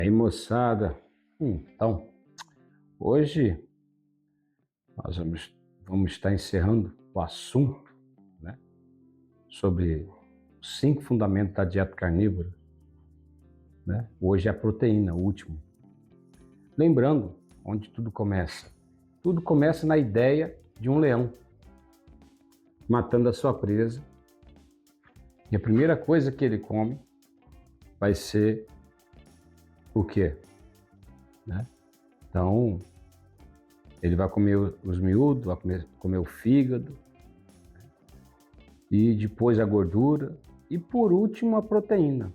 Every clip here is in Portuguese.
E aí, moçada, então, hoje nós vamos estar encerrando o assunto, né, sobre os 5 fundamentos da dieta carnívora, né? Hoje é a proteína, o último. Lembrando onde tudo começa. Tudo começa na ideia de um leão matando a sua presa, e a primeira coisa que ele come vai ser o quê? Né? Então, ele vai comer os miúdos, vai comer o fígado, e depois a gordura, e por último a proteína.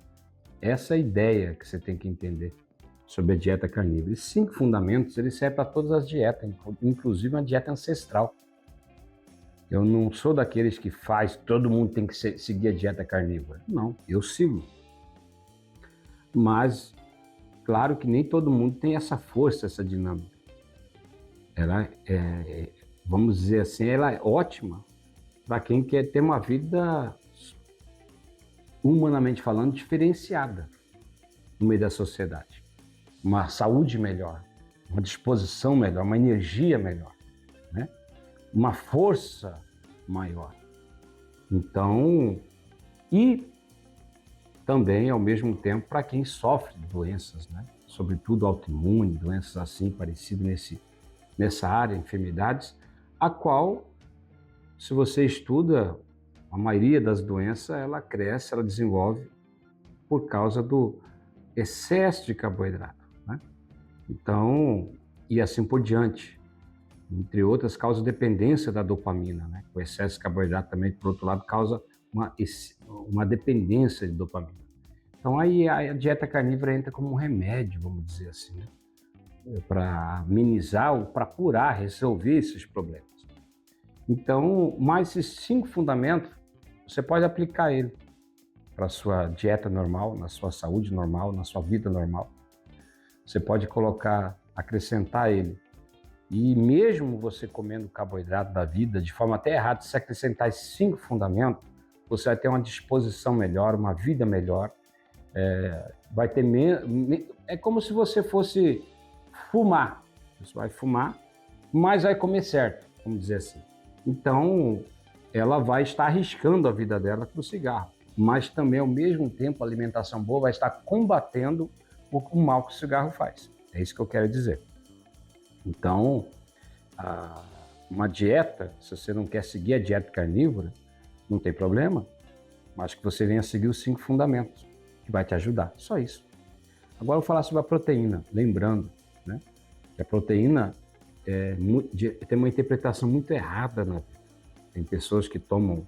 Essa é a ideia que você tem que entender sobre a dieta carnívora. Esses 5 fundamentos, eles servem para todas as dietas, inclusive uma dieta ancestral. Eu não sou daqueles que todo mundo tem que seguir a dieta carnívora. Não, eu sigo. Mas, claro que nem todo mundo tem essa força, essa dinâmica. Ela vamos dizer assim, ela é ótima para quem quer ter uma vida, humanamente falando, diferenciada no meio da sociedade. Uma saúde melhor, uma disposição melhor, uma energia melhor, né? Uma força maior. Então, e também, ao mesmo tempo, para quem sofre de doenças, né? Sobretudo autoimune, doenças assim parecidas nessa área, enfermidades, a qual, se você estuda, a maioria das doenças, ela cresce, ela desenvolve por causa do excesso de carboidrato, né? Então, e assim por diante. Entre outras, causa dependência da dopamina, né? O excesso de carboidrato também, por outro lado, causa uma dependência de dopamina. Então, aí a dieta carnívora entra como um remédio, vamos dizer assim, né? Para amenizar ou para curar, resolver esses problemas. Então, mais esses 5 fundamentos, você pode aplicar ele para a sua dieta normal, na sua saúde normal, na sua vida normal. Você pode acrescentar ele. E mesmo você comendo carboidrato da vida, de forma até errada, se acrescentar esses 5 fundamentos, você vai ter uma disposição melhor, uma vida melhor. Vai ter é como se você fosse fumar. Você vai fumar, mas vai comer certo, vamos dizer assim. Então, ela vai estar arriscando a vida dela com o cigarro, mas também, ao mesmo tempo, a alimentação boa vai estar combatendo o mal que o cigarro faz. É isso que eu quero dizer. Então, uma dieta, se você não quer seguir a dieta carnívora, não tem problema, mas que você venha seguir os 5 fundamentos, que vai te ajudar. Só isso. Agora eu vou falar sobre a proteína, lembrando, né, que a proteína tem uma interpretação muito errada na vida. Tem pessoas que tomam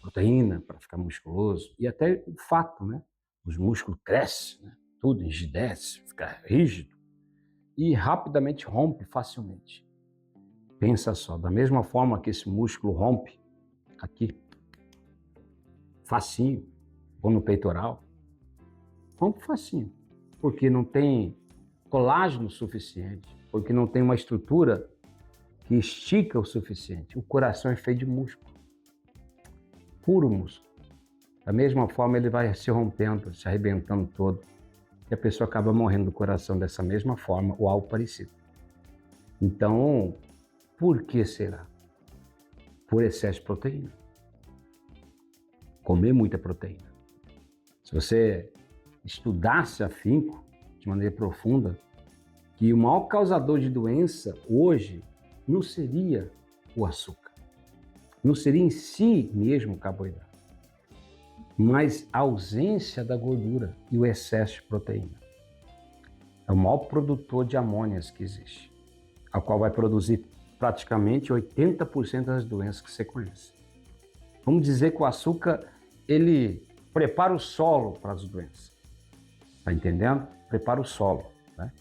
proteína para ficar musculoso, e até o fato, né? Os músculos crescem, né? Tudo enrijece, fica rígido e rapidamente rompe facilmente. Pensa só, da mesma forma que esse músculo rompe aqui, facinho, ou no peitoral, rompe facinho, porque não tem colágeno suficiente, porque não tem uma estrutura que estica o suficiente. O coração é feito de músculo, puro músculo. Da mesma forma, ele vai se rompendo, se arrebentando todo, e a pessoa acaba morrendo do coração dessa mesma forma, ou algo parecido. Então, por que será? Por excesso de proteína. Comer muita proteína. Se você estudasse afinco, de maneira profunda, que o maior causador de doença hoje não seria o açúcar, não seria em si mesmo o carboidrato, mas a ausência da gordura e o excesso de proteína. É o maior produtor de amônias que existe, a qual vai produzir praticamente 80% das doenças que você conhece. Vamos dizer que o açúcar, ele prepara o solo para as doenças. Está entendendo? Prepara o solo, né?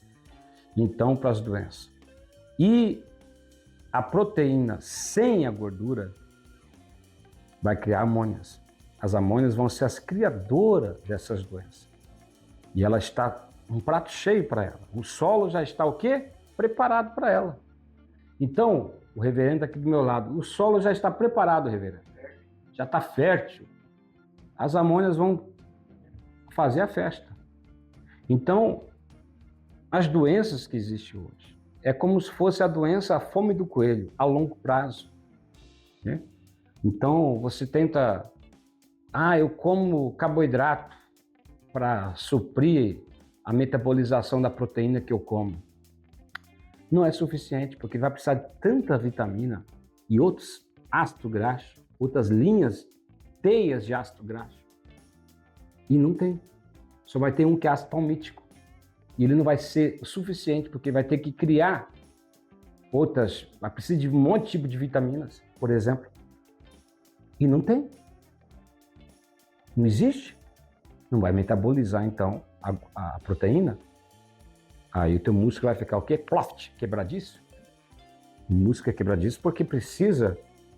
Então, para as doenças. E a proteína sem a gordura vai criar amônias. As amônias vão ser as criadoras dessas doenças. E ela está um prato cheio para ela. O solo já está o quê? Preparado para ela. Então, o reverendo aqui do meu lado, o solo já está preparado, reverendo. Já está fértil. As amônias vão fazer a festa. Então, as doenças que existem hoje. É como se fosse a doença, a fome do coelho, a longo prazo, né? Então, você tenta... eu como carboidrato para suprir a metabolização da proteína que eu como. Não é suficiente, porque vai precisar de tanta vitamina e outros ácidos graxos, outras linhas, teias de ácido graxo. E não tem. Só vai ter um que é ácido palmítico. E ele não vai ser o suficiente, porque vai ter que criar outras, vai precisar de um monte de tipo de vitaminas, por exemplo. E não tem. Não existe. Não vai metabolizar, então, a proteína. Aí o teu músculo vai ficar o quê? Ploft, quebradiço. O músculo é quebradiço porque precisa,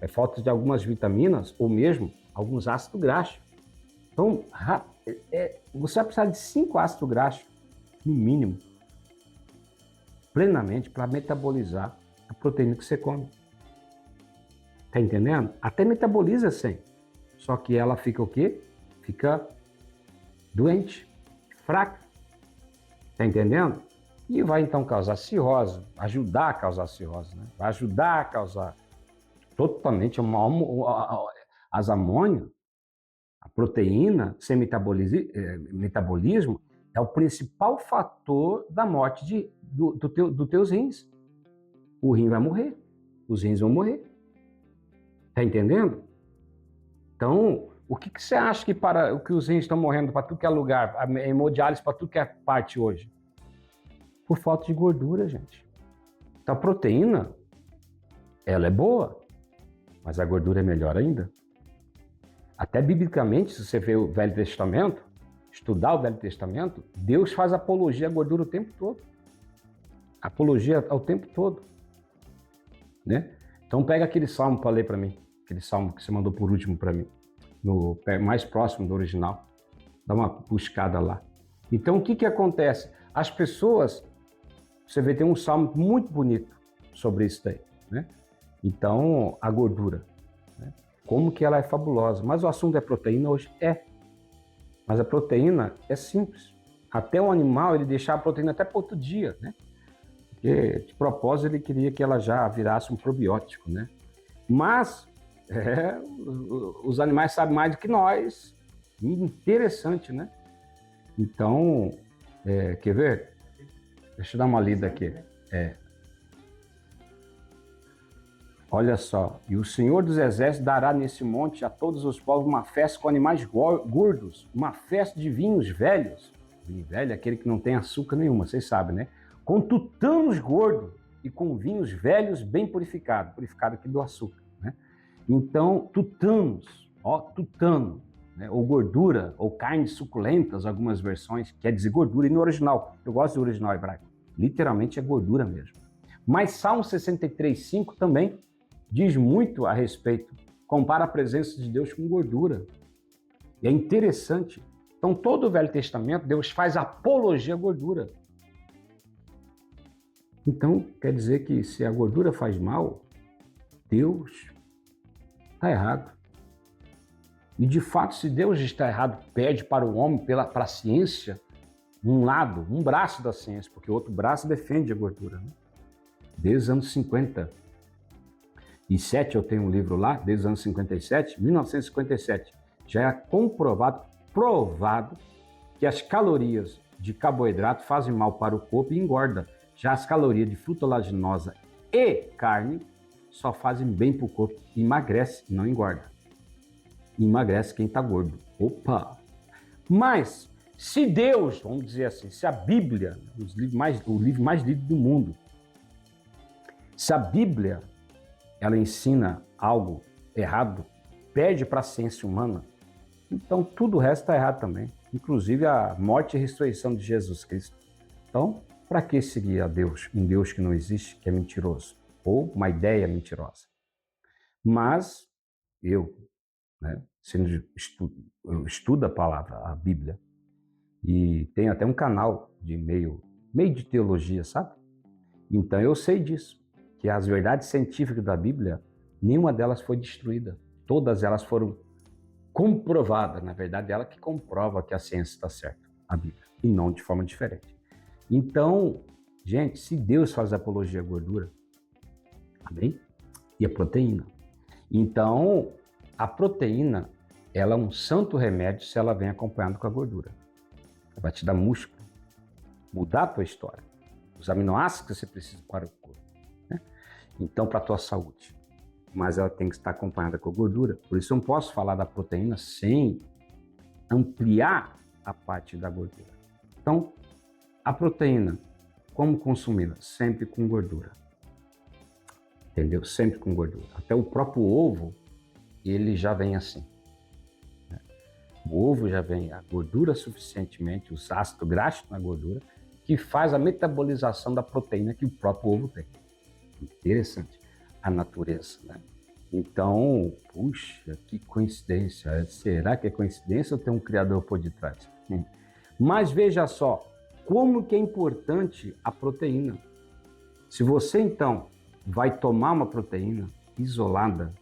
falta de algumas vitaminas ou mesmo alguns ácidos graxos. Então, você vai precisar de 5 ácidos graxos, no mínimo, plenamente, para metabolizar a proteína que você come. Tá entendendo? Até metaboliza sem. Só que ela fica o quê? Fica doente, fraca. Tá entendendo? E vai então causar cirrose, ajudar a causar cirrose, né? Vai ajudar a causar totalmente as amônias, a proteína sem metabolismo é o principal fator da morte dos teus rins. O rim vai morrer, os rins vão morrer. Tá entendendo? Então, o que você acha que os rins estão morrendo para tudo que é lugar, a hemodiálise para tudo que é parte hoje? Por falta de gordura, gente. Então, a proteína, ela é boa, mas a gordura é melhor ainda. Até biblicamente, se você vê o Velho Testamento, estudar o Velho Testamento, Deus faz apologia à gordura o tempo todo. Apologia ao tempo todo. Né? Então, pega aquele salmo para ler para mim, aquele salmo que você mandou por último para mim, mais próximo do original. Dá uma buscada lá. Então, o que acontece? As pessoas... Você vê, tem um salmo muito bonito sobre isso daí, né? Então, a gordura, né? Como que ela é fabulosa. Mas o assunto é proteína hoje? É. Mas a proteína é simples. Até o animal, ele deixava a proteína até para outro dia, né? Porque, de propósito, ele queria que ela já virasse um probiótico, né? Mas, os animais sabem mais do que nós. Interessante, né? Então, quer ver? Deixa eu dar uma lida aqui. Olha só. E o Senhor dos Exércitos dará nesse monte a todos os povos uma festa com animais gordos, uma festa de vinhos velhos. Vinho velho é aquele que não tem açúcar nenhuma, vocês sabem, né? Com tutanos gordos e com vinhos velhos bem purificados. Purificado aqui do açúcar, né? Então, tutanos, tutano, né? Ou gordura, ou carnes suculentas, algumas versões, quer dizer gordura. E no original, eu gosto do original hebraico. Literalmente é gordura mesmo. Mas Salmo 63:5 também diz muito a respeito, compara a presença de Deus com gordura. E é interessante. Então, todo o Velho Testamento, Deus faz apologia à gordura. Então, quer dizer que se a gordura faz mal, Deus está errado. E, de fato, se Deus está errado, pede para o homem, para a ciência, um braço da ciência, porque o outro braço defende a gordura, né? Desde os anos 57, eu tenho um livro lá, desde os anos 57, 1957, já é provado que as calorias de carboidrato fazem mal para o corpo e engorda. Já as calorias de fruta oleaginosa e carne só fazem bem para o corpo, emagrece, não engorda. Emagrece quem está gordo. Opa! Mas se Deus, vamos dizer assim, se a Bíblia, o livro mais lido do mundo, se a Bíblia ela ensina algo errado, pede para a ciência humana, então tudo o resto está errado também, inclusive a morte e ressurreição de Jesus Cristo. Então, para que seguir a Deus, um Deus que não existe, que é mentiroso, ou uma ideia mentirosa? Mas eu estudo a palavra, a Bíblia, e tenho até um canal de meio de teologia, sabe? Então eu sei disso, que as verdades científicas da Bíblia, nenhuma delas foi destruída. Todas elas foram comprovadas. Na verdade, ela que comprova que a ciência está certa, a Bíblia, e não de forma diferente. Então, gente, se Deus faz apologia à gordura, amém? E a proteína. Então, a proteína, ela é um santo remédio se ela vem acompanhada com a gordura. Ela vai te dar músculo, mudar a tua história. Os aminoácidos que você precisa para o corpo, né? Então, para a tua saúde. Mas ela tem que estar acompanhada com a gordura. Por isso eu não posso falar da proteína sem ampliar a parte da gordura. Então, a proteína, como consumi-la? Sempre com gordura. Entendeu? Sempre com gordura. Até o próprio ovo, ele já vem assim. Né? O ovo já vem a gordura suficientemente, os ácidos graxos na gordura, que faz a metabolização da proteína que o próprio ovo tem. Interessante a natureza, né? Então, puxa, que coincidência. Será que é coincidência ou tem um criador por detrás? Mas veja só, como que é importante a proteína. Se você, então, vai tomar uma proteína isolada,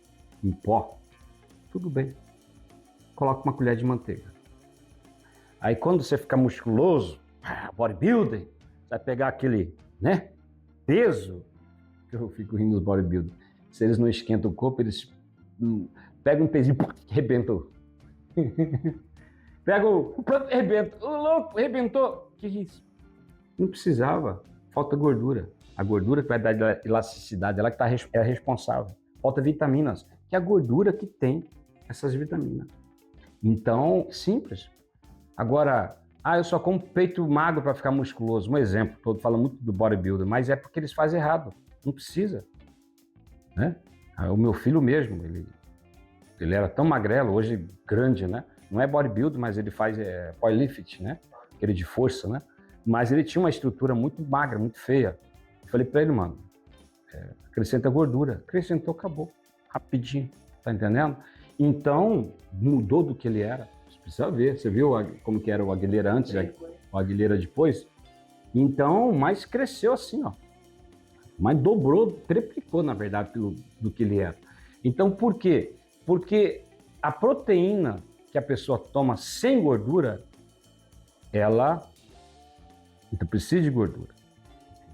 em pó, tudo bem. Coloca uma colher de manteiga. Aí quando você ficar musculoso, bodybuilding, você vai pegar aquele, né, peso, que eu fico rindo dos bodybuilders. Se eles não esquentam o corpo, eles pegam um pezinho, arrebentou. Pega o arrebenta, o louco, arrebentou. Que isso? Não precisava, falta gordura. A gordura que vai dar elasticidade, ela que é responsável. Falta vitaminas, que é a gordura que tem essas vitaminas. Então, simples. Agora, eu só como peito magro para ficar musculoso. Um exemplo, todo fala muito do bodybuilder, mas é porque eles fazem errado. Não precisa. Né? O meu filho mesmo, ele era tão magrelo, hoje grande, né? Não é bodybuilder, mas ele faz powerlifting, né? Aquele de força, né? Mas ele tinha uma estrutura muito magra, muito feia. Eu falei para ele, mano, acrescenta gordura. Acrescentou, acabou. Rapidinho, tá entendendo? Então, mudou do que ele era. Você precisa ver. Você viu como que era o Aguilera antes, o Aguilera depois? Então, mas cresceu assim, ó. Mas dobrou, triplicou, na verdade, do que ele era. Então, por quê? Porque a proteína que a pessoa toma sem gordura, ela precisa de gordura.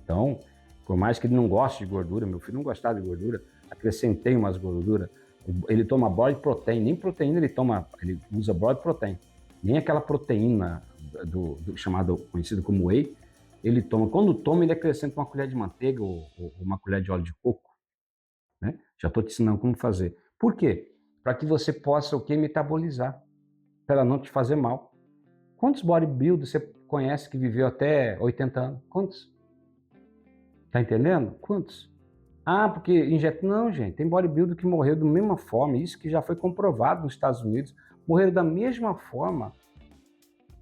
Então, por mais que ele não goste de gordura, meu filho não gostava de gordura, acrescentei umas gorduras. Ele toma body protein, nem proteína ele toma, ele usa body protein. Nem aquela proteína chamado, conhecido como whey, ele toma. Quando toma, ele acrescenta uma colher de manteiga ou uma colher de óleo de coco. Né? Já estou te ensinando como fazer. Por quê? Para que você possa o quê? Metabolizar, para não te fazer mal. Quantos bodybuilders você conhece que viveu até 80 anos? Quantos? Tá entendendo? Quantos? Porque injeta. Não, gente, tem bodybuilder que morreu da mesma forma, isso que já foi comprovado nos Estados Unidos, morreram da mesma forma,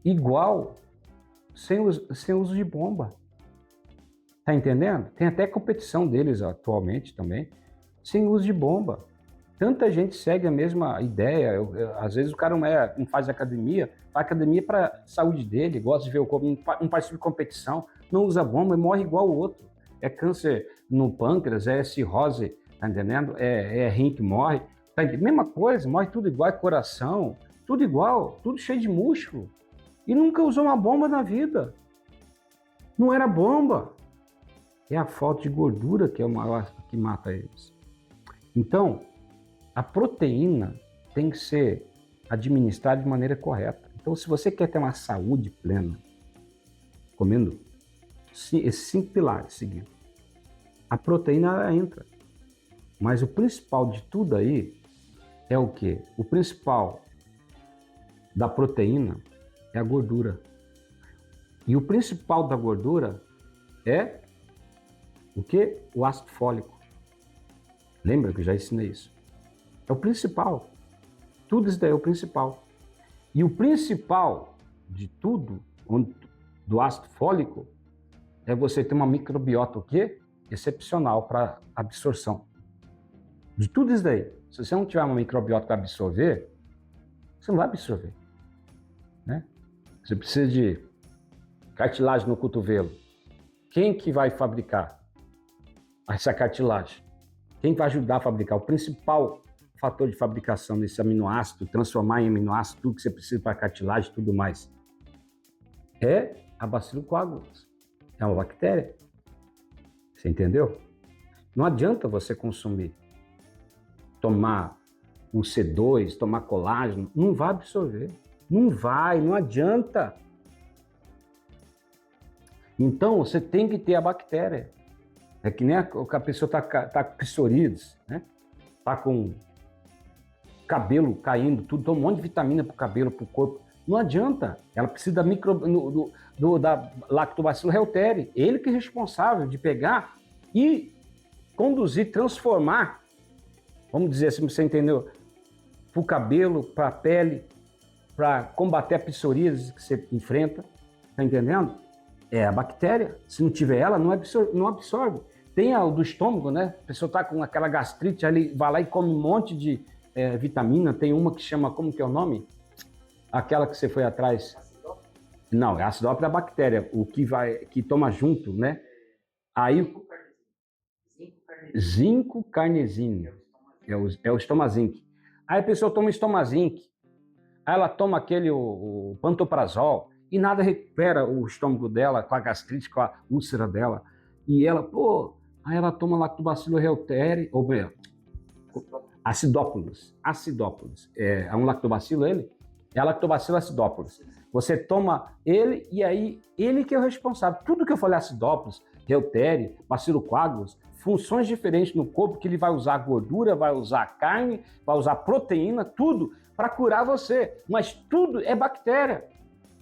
igual, sem uso de bomba. Tá entendendo? Tem até competição deles atualmente também, sem uso de bomba. Tanta gente segue a mesma ideia. Às vezes o cara não faz academia, faz academia para saúde dele, gosta de ver o corpo, não participa de competição, não usa bomba e morre igual o outro. É câncer no pâncreas, é cirrose, tá entendendo? É rim que morre. Tá entendendo? Mesma coisa, morre tudo igual, é coração, tudo igual, tudo cheio de músculo. E nunca usou uma bomba na vida. Não era bomba. É a falta de gordura que é o maior que mata eles. Então, a proteína tem que ser administrada de maneira correta. Então, se você quer ter uma saúde plena, comendo esses 5 pilares seguidos, a proteína ela entra. Mas o principal de tudo aí é o quê? O principal da proteína é a gordura. E o principal da gordura é o quê? O ácido fólico. Lembra que eu já ensinei isso? É o principal. Tudo isso daí é o principal. E o principal de tudo, do ácido fólico, é você ter uma microbiota o quê? Excepcional para absorção. De tudo isso daí. Se você não tiver uma microbiota para absorver, você não vai absorver. Né? Você precisa de cartilagem no cotovelo. Quem que vai fabricar essa cartilagem? Quem vai ajudar a fabricar? O principal fator de fabricação desse aminoácido, transformar em aminoácido tudo que você precisa para cartilagem e tudo mais, é a bacilo coagulos. É uma bactéria. Você entendeu? Não adianta você consumir, tomar o C2, tomar colágeno, não vai absorver. Não adianta. Então, você tem que ter a bactéria. É que nem a pessoa está com psoríase, né? Está com cabelo caindo, tudo, toma um monte de vitamina para o cabelo, para o corpo. Não adianta. Ela precisa da Lactobacillus reuteri. Ele que é responsável de pegar e conduzir, transformar, vamos dizer assim, você entendeu, para o cabelo, para a pele, para combater a psoríase que você enfrenta, tá entendendo? É a bactéria. Se não tiver ela, não absorve. Tem o do estômago, né? A pessoa está com aquela gastrite, ali vai lá e come um monte de vitamina. Tem uma que chama, como que é o nome? Aquela que você foi atrás. Não, é acidófilo da bactéria, o que toma junto, né? Aí zinco carnesine, é o Stomazinc. Aí a pessoa toma Stomazinc, aí ela toma o pantoprazol e nada recupera o estômago dela com a gastrite, com a úlcera dela. E ela, aí ela toma Lactobacillus reuteri, ou bem, acidópolis. É um lactobacilo ele? É a Lactobacillus acidopolis. Você toma ele e aí ele que é o responsável. Tudo que eu falei, acidópolis, reuteri, bacilo coagulus, funções diferentes no corpo que ele vai usar gordura, vai usar carne, vai usar proteína, tudo para curar você. Mas tudo é bactéria.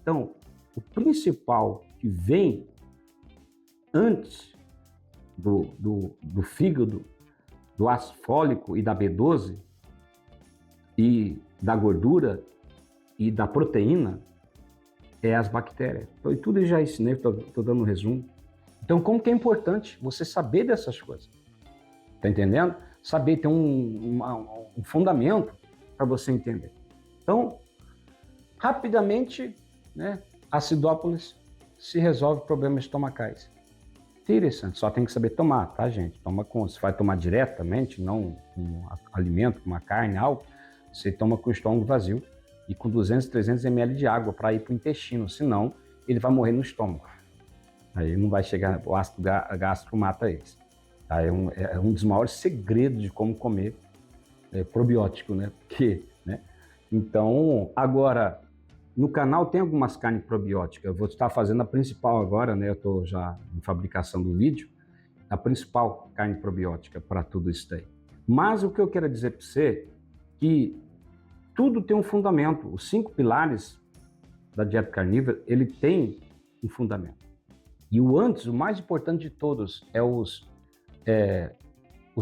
Então, o principal que vem antes do fígado, do ácido fólico e da B12 e da gordura e da proteína é as bactérias. Então, tudo eu já ensinei, estou dando um resumo. Então, como que é importante você saber dessas coisas? Tá entendendo? Saber ter um fundamento para você entender. Então, rapidamente, né, acidópolis se resolve problemas estomacais. Interessante, só tem que saber tomar, tá, gente? Toma você vai tomar diretamente, não um alimento, uma carne, algo, você toma com o estômago vazio e com 200, 300 ml de água para ir para o intestino, senão ele vai morrer no estômago. Aí não vai chegar, o ácido gástrico mata eles. Tá? É um dos maiores segredos de como comer probiótico, né? Né? Então, agora, no canal tem algumas carnes probióticas. Eu vou estar fazendo a principal agora, né? Eu estou já em fabricação do vídeo, a principal carne probiótica para tudo isso daí. Mas o que eu quero dizer para você é que tudo tem um fundamento. Os 5 pilares da dieta carnívora, ele tem um fundamento. E o mais importante de todos, é os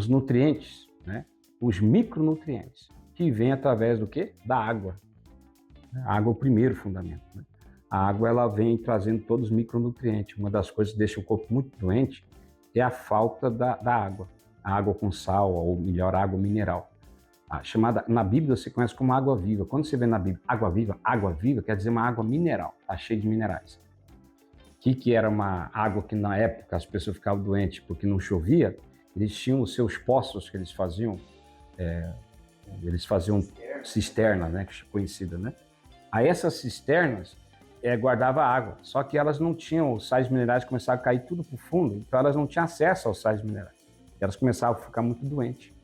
nutrientes, né? Os micronutrientes, que vêm através do quê? Da água. A água é o primeiro fundamento, né? A água ela vem trazendo todos os micronutrientes. Uma das coisas que deixa o corpo muito doente é a falta da água. A água com sal, ou melhor, água mineral. Chamada, na Bíblia se conhece como água viva. Quando você vê na Bíblia água viva quer dizer uma água mineral, está cheia de minerais. Que era uma água que na época as pessoas ficavam doentes porque não chovia, eles tinham os seus poços que eles faziam cisterna, né, conhecida, né? Aí essas cisternas guardavam água, só que elas não tinham, os sais minerais começavam a cair tudo para o fundo, então elas não tinham acesso aos sais minerais. Elas começavam a ficar muito doentes.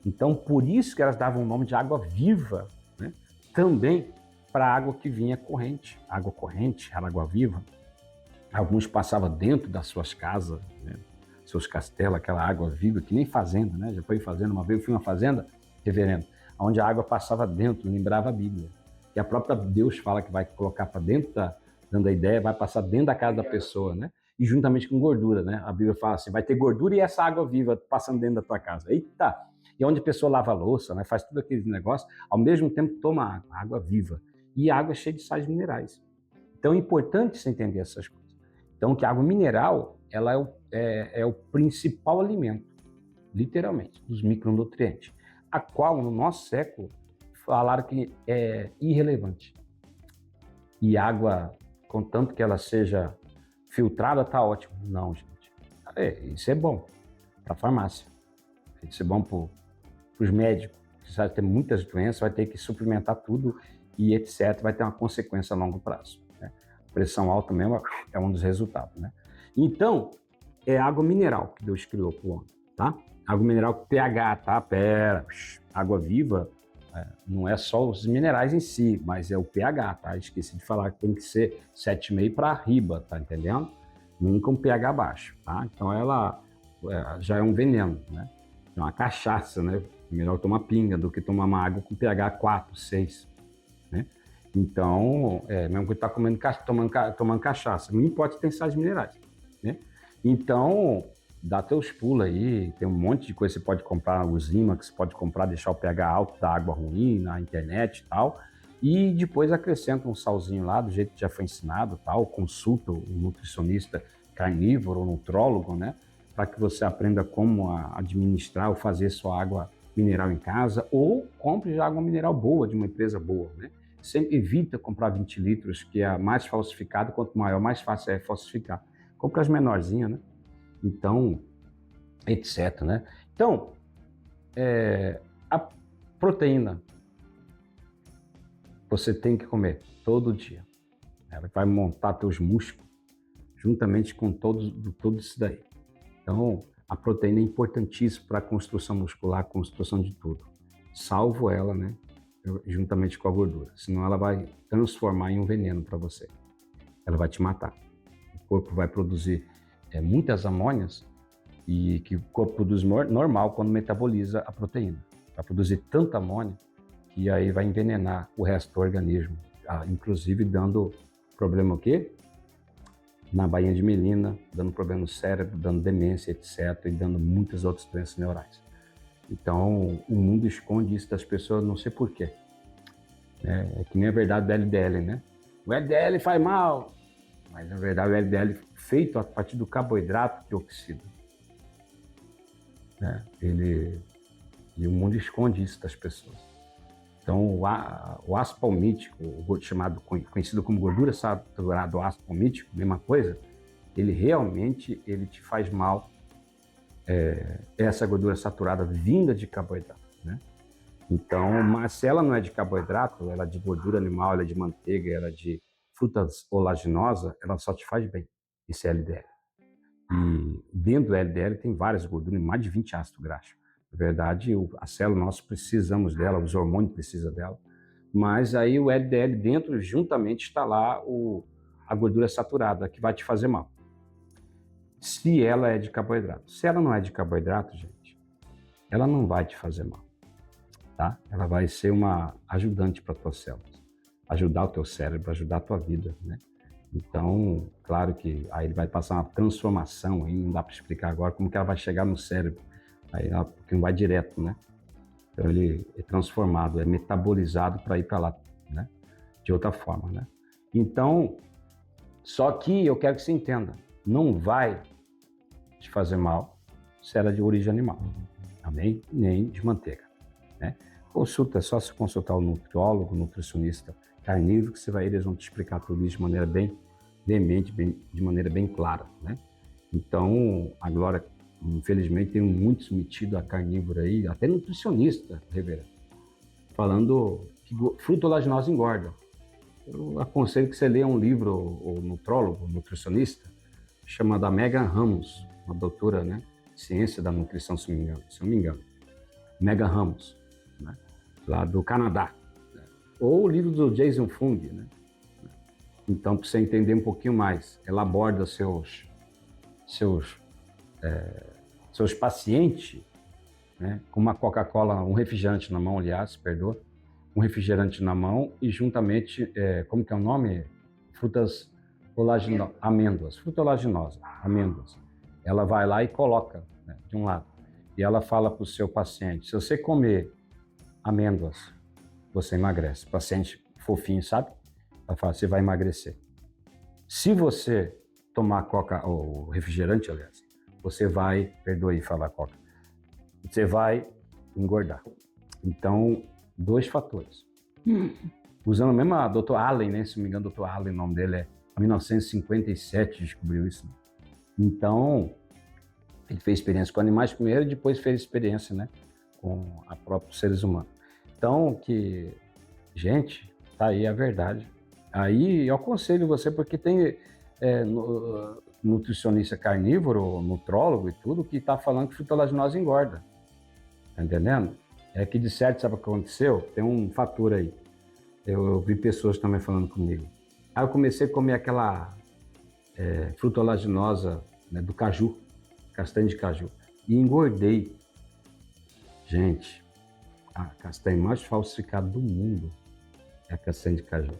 Então, por isso que elas davam o nome de água viva, né? Também para a água que vinha corrente. Água corrente, água viva. Alguns passavam dentro das suas casas, né? Seus castelos, aquela água viva, que nem fazenda, né? Já foi fazenda, uma vez eu fui em uma fazenda, reverendo, onde a água passava dentro, lembrava a Bíblia. E a própria Deus fala que vai colocar para dentro dando a ideia, vai passar dentro da casa da pessoa, né? E juntamente com gordura, né? A Bíblia fala assim, vai ter gordura e essa água viva passando dentro da tua casa. Eita! E onde a pessoa lava a louça, né? Faz tudo aquele negócio, ao mesmo tempo toma água viva. E a água é cheia de sais minerais. Então é importante você entender essas coisas. Então, que a água mineral, ela é o principal alimento, literalmente, dos micronutrientes, a qual, no nosso século, falaram que é irrelevante. E água, contanto que ela seja filtrada, tá ótimo. Não, gente. Isso é bom para a farmácia. Isso é bom para os médicos. Você vai ter muitas doenças, vai ter que suplementar tudo e etc. Vai ter uma consequência a longo prazo. Né? Pressão alta mesmo é um dos resultados. Né? Então, é água mineral que Deus criou para o homem, tá? Água mineral com pH, tá? Pera, água viva não é só os minerais em si, mas é o pH, tá? Esqueci de falar que tem que ser 7,5 para riba, tá entendendo? Nunca um pH baixo, tá? Então ela já é um veneno, né? É uma cachaça, né? Melhor tomar pinga do que tomar uma água com pH 4, 6, né? Então, mesmo que tá tomando cachaça, não importa, tem sais minerais, né? Então, dá teus pulos aí, tem um monte de coisa que você pode comprar, os ímãs que você pode comprar, deixar o pH alto da água ruim na internet e tal, e depois acrescenta um salzinho lá, do jeito que já foi ensinado, tal, consulta o nutricionista carnívoro, ou nutrólogo, né, para que você aprenda como administrar ou fazer sua água mineral em casa, ou compre já água mineral boa, de uma empresa boa, né. Sempre evita comprar 20 litros, que é mais falsificado, quanto maior, mais fácil é falsificar. Compra as menorzinhas, né? Então, etc, né? Então, a proteína você tem que comer todo dia. Ela vai montar teus músculos juntamente com tudo isso daí. Então, a proteína é importantíssima para a construção muscular, construção de tudo. Salvo ela, né? Juntamente com a gordura. Senão ela vai transformar em um veneno para você. Ela vai te matar. O corpo vai produzir muitas amônias e que o corpo produz normal quando metaboliza a proteína. Vai produzir tanta amônia que aí vai envenenar o resto do organismo, inclusive dando problema o quê? Na bainha de melina, dando problema no cérebro, dando demência, etc., e dando muitas outras doenças neurais. Então, o mundo esconde isso das pessoas, não sei porquê. É que nem a verdade do LDL, né? O LDL faz mal, mas na verdade o LDL feito a partir do carboidrato que oxida. E o mundo esconde isso das pessoas. Então, o ácido palmítico, conhecido como gordura saturada do ácido palmítico, mesma coisa, ele realmente te faz mal, essa gordura saturada vinda de carboidrato, né? Então, mas se ela não é de carboidrato, ela é de gordura animal, ela é de manteiga, ela é de frutas oleaginosas, ela só te faz bem, esse LDL. E dentro do LDL tem várias gorduras, mais de 20 ácidos graxos. Na verdade, a célula, nós precisamos dela, os hormônios precisam dela, mas aí o LDL dentro, juntamente, está lá a gordura saturada, que vai te fazer mal. Se ela é de carboidrato. Se ela não é de carboidrato, gente, ela não vai te fazer mal, tá? Ela vai ser uma ajudante para as tuas células, ajudar o teu cérebro, ajudar a tua vida, né? Então, claro que aí ele vai passar uma transformação, aí não dá para explicar agora como que ela vai chegar no cérebro, aí porque não vai direto, né? Então ele é transformado, é metabolizado para ir para lá, né? De outra forma, né? Então, só que eu quero que você entenda, não vai te fazer mal se ela é de origem animal, amém? Nem de manteiga, né? Consulta, é só se consultar o nutriólogo, o nutricionista carnívoro, que eles vão te explicar tudo isso de maneira bem veemente, de maneira bem clara, né? Então, agora, infelizmente, tem muitos metidos a carnívoro aí, até nutricionista, reverendo, falando que fruta oleaginosa engorda. Eu aconselho que você leia um livro, o nutrólogo, nutricionista, chamado Megan Ramos, uma doutora, né, ciência da nutrição, se não me engano. Megan Ramos, né, lá do Canadá. Ou o livro do Jason Fung, né? Então, para você entender um pouquinho mais, ela aborda seus pacientes, né, com uma Coca-Cola, um refrigerante na mão, aliás, perdoa, um refrigerante na mão e juntamente, como que é o nome? Frutas olaginosas, amêndoas, fruta olaginosa, amêndoas. Ela vai lá e coloca, né, de um lado. E ela fala para o seu paciente, se você comer amêndoas, você emagrece. Paciente fofinho, sabe? Ela fala, você vai emagrecer. Se você tomar coca, ou refrigerante, aliás, você vai, perdoe falar coca, você vai engordar. Então, 2 fatores. Usando mesmo a Dr. Allen, né? Se não me engano, Dr. Allen, o nome dele é 1957, descobriu isso. Né? Então, ele fez experiência com animais primeiro e depois fez experiência, né, com a próprios seres humanos. Então, gente, tá aí a verdade. Aí eu aconselho você, porque tem nutricionista carnívoro, nutrólogo e tudo, que está falando que fruta oleaginosa engorda. Tá entendendo? É que de certo, sabe o que aconteceu? Tem um fator aí. Eu vi pessoas também falando comigo. Aí eu comecei a comer aquela fruta oleaginosa, né, do caju, castanha de caju, e engordei. Gente, a castanha mais falsificada do mundo é a castanha de caju.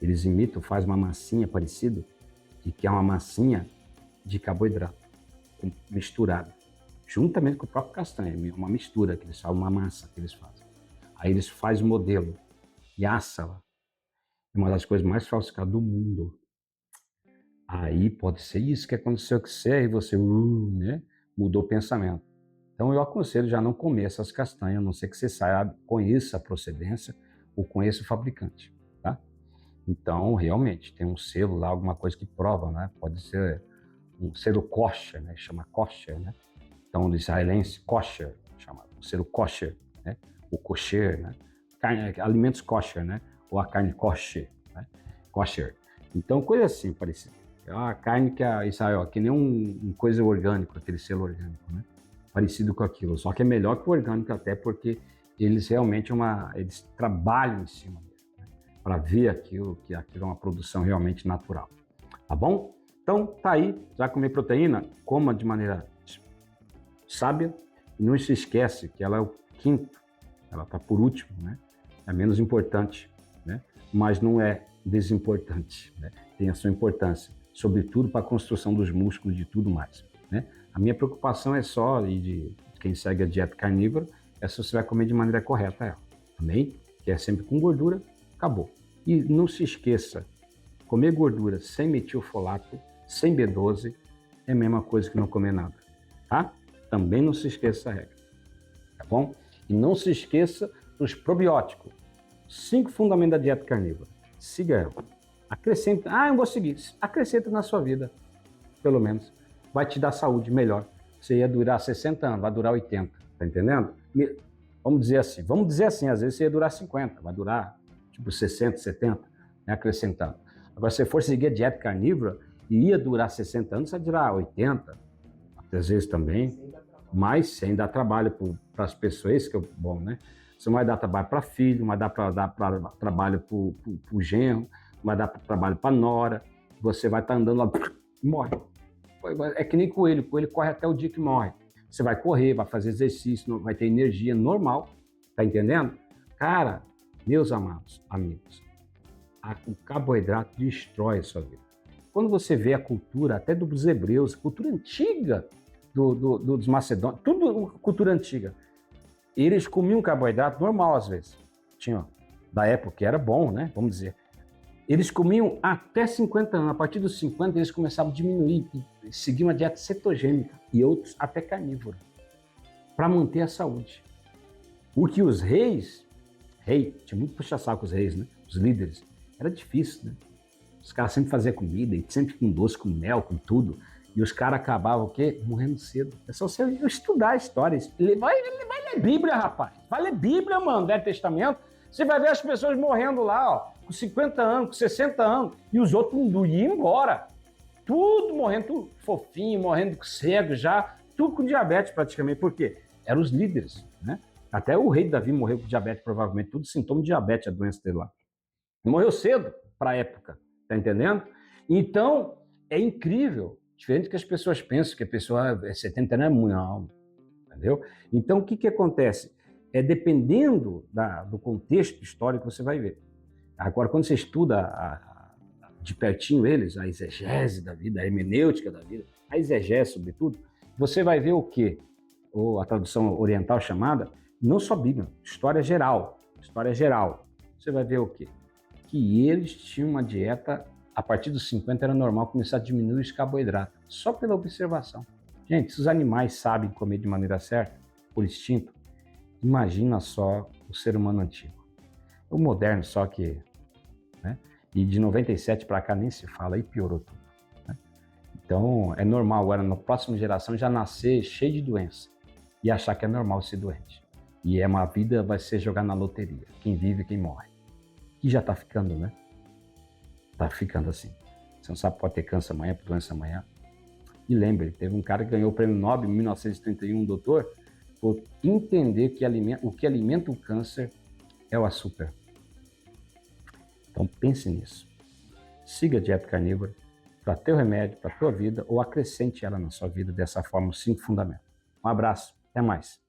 Eles imitam, fazem uma massinha parecida, e que é uma massinha de carboidrato, misturada, juntamente com o próprio castanha, uma mistura que eles fazem, uma massa que eles fazem. Aí eles fazem o modelo e assam. É uma das coisas mais falsificadas do mundo. Aí pode ser isso que aconteceu com você, e você né, mudou o pensamento. Então eu aconselho já não comer essas castanhas, a não ser que você saiba, conheça a procedência ou conheça o fabricante, tá? Então, realmente, tem um selo lá, alguma coisa que prova, né? Pode ser um selo kosher, né? Chama kosher, né? Então, do israelense, kosher, chama o selo kosher, né? O kosher, né? Alimentos kosher, né? Ou a carne kosher, né? Kosher. Então, coisa assim, parecida. É uma carne que a Israel, que nem um coisa orgânico, aquele selo orgânico, né? Parecido com aquilo, só que é melhor que o orgânico até porque eles realmente eles trabalham em cima dele, né? Para ver que aquilo é uma produção realmente natural, tá bom? Então, tá aí, já comer proteína, coma de maneira sábia e não se esquece que ela é o quinto, ela tá por último, né? É menos importante, né? Mas não é desimportante, né? Tem a sua importância, sobretudo para a construção dos músculos e tudo mais, né? A minha preocupação é só, e de quem segue a dieta carnívora, é se você vai comer de maneira correta ela, amém? Que é sempre com gordura, acabou. E não se esqueça, comer gordura sem metilfolato, sem B12, é a mesma coisa que não comer nada, tá? Também não se esqueça essa regra, tá bom? E não se esqueça dos probióticos, 5 fundamentos da dieta carnívora, siga ela. Acrescenta, eu vou seguir, acrescenta na sua vida, pelo menos. Vai te dar saúde melhor. Você ia durar 60 anos, vai durar 80, tá entendendo? Vamos dizer assim, às vezes você ia durar 50, vai durar tipo 60, 70, né, acrescentando. Agora, se você for seguir a dieta carnívora, ia durar 60 anos, você vai durar 80, às vezes também, mas sem dar trabalho para as pessoas, isso que é bom, né? Você não vai dar trabalho para filho, não vai dar trabalho para o genro, não vai dar trabalho para nora, você vai estar andando lá e morre. É que nem coelho corre até o dia que morre. Você vai correr, vai fazer exercício, vai ter energia normal, tá entendendo? Cara, meus amados amigos, o carboidrato destrói a sua vida. Quando você vê a cultura, até dos hebreus, cultura antiga dos macedônios, tudo cultura antiga, eles comiam carboidrato normal às vezes. Tinha, da época que era bom, né? Vamos dizer. Eles comiam até 50 anos. A partir dos 50, eles começavam a diminuir, seguir uma dieta cetogênica e outros até carnívora, para manter a saúde. O que os reis, tinha muito puxa-saco os reis, né? Os líderes, era difícil, né? Os caras sempre faziam comida, e sempre com doce, com mel, com tudo. E os caras acabavam o quê? Morrendo cedo. É só você estudar a história. Vai ler Bíblia, rapaz. Vai ler Bíblia, mano, Velho Testamento. Você vai ver as pessoas morrendo lá, ó, com 50 anos, com 60 anos, e os outros não iam embora. Tudo morrendo, tudo fofinho, morrendo cego já, tudo com diabetes praticamente. Por quê? Eram os líderes, né? Até o rei Davi morreu com diabetes, provavelmente, tudo sintoma de diabetes, a doença dele lá. Morreu cedo para a época, tá entendendo? Então, é incrível, diferente do que as pessoas pensam, que a pessoa 70 anos é muito, não, entendeu? Então, o que acontece? Dependendo do contexto histórico, você vai ver. Agora, quando você estuda de pertinho eles, a exegese da vida, a hermenêutica da vida, a exegese, sobretudo, você vai ver o quê? Ou a tradução oriental chamada, não só Bíblia, história geral. Você vai ver o quê? Que eles tinham uma dieta, a partir dos 50 era normal começar a diminuir os carboidratos, só pela observação. Gente, se os animais sabem comer de maneira certa, por instinto, imagina só o ser humano antigo. O moderno só que, né? E de 97 para cá nem se fala, e piorou tudo, né? Então, é normal agora, na próxima geração, já nascer cheio de doença e achar que é normal ser doente. E uma vida vai ser jogar na loteria, quem vive e quem morre. Que já tá ficando, né? Tá ficando assim. Você não sabe, pode ter câncer amanhã, doença amanhã. E lembre, teve um cara que ganhou o prêmio Nobel em 1931, um doutor, por entender que o que alimenta o câncer é o açúcar. Então pense nisso. Siga a dieta carnívora para teu remédio, para tua vida, ou acrescente ela na sua vida dessa forma, os 5 fundamentos. Um abraço, até mais.